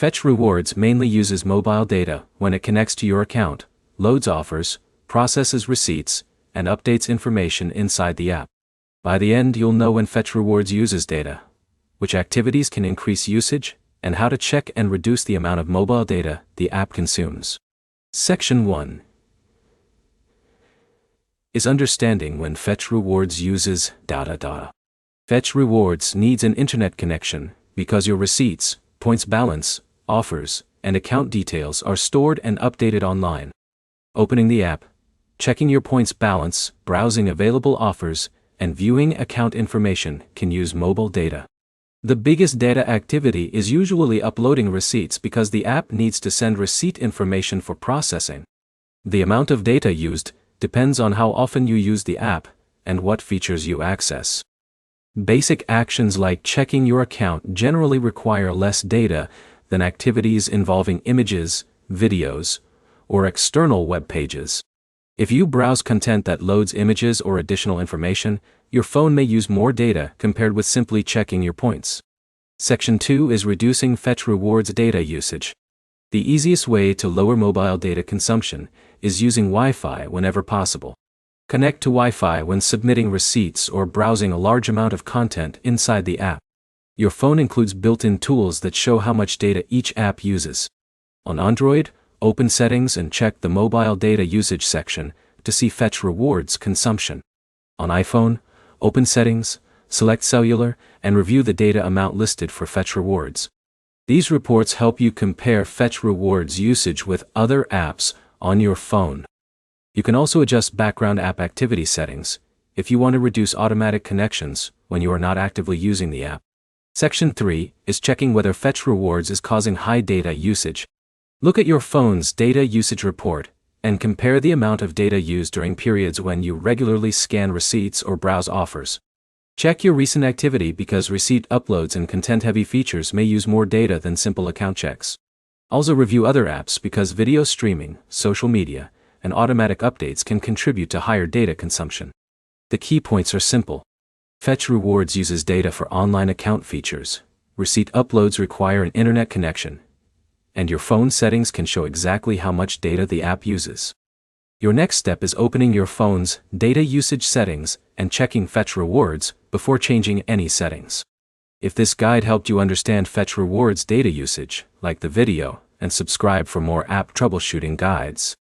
Fetch Rewards mainly uses mobile data when it connects to your account, loads offers, processes receipts, and updates information inside the app. By the end, you'll know when Fetch Rewards uses data, which activities can increase usage, and how to check and reduce the amount of mobile data the app consumes. Section 1 is understanding when Fetch Rewards uses data. Fetch Rewards needs an internet connection because your receipts, points balance, offers, and account details are stored and updated online. Opening the app, checking your points balance, browsing available offers, and viewing account information can use mobile data. The biggest data activity is usually uploading receipts because the app needs to send receipt information for processing. The amount of data used depends on how often you use the app and what features you access. Basic actions like checking your account generally require less data than activities involving images, videos, or external web pages. If you browse content that loads images or additional information, your phone may use more data compared with simply checking your points. Section 2 is reducing Fetch Rewards data usage. The easiest way to lower mobile data consumption is using Wi-Fi whenever possible. Connect to Wi-Fi when submitting receipts or browsing a large amount of content inside the app. Your phone includes built-in tools that show how much data each app uses. On Android, open Settings and check the Mobile Data Usage section to see Fetch Rewards consumption. On iPhone, open Settings, select Cellular, and review the data amount listed for Fetch Rewards. These reports help you compare Fetch Rewards usage with other apps on your phone. You can also adjust background app activity settings if you want to reduce automatic connections when you are not actively using the app. Section 3 is checking whether Fetch Rewards is causing high data usage. Look at your phone's data usage report and compare the amount of data used during periods when you regularly scan receipts or browse offers. Check your recent activity because receipt uploads and content-heavy features may use more data than simple account checks. Also review other apps because video streaming, social media, and automatic updates can contribute to higher data consumption. The key points are simple. Fetch Rewards uses data for online account features. Receipt uploads require an internet connection. And your phone settings can show exactly how much data the app uses. Your next step is opening your phone's data usage settings and checking Fetch Rewards before changing any settings. If this guide helped you understand Fetch Rewards data usage, like the video and subscribe for more app troubleshooting guides.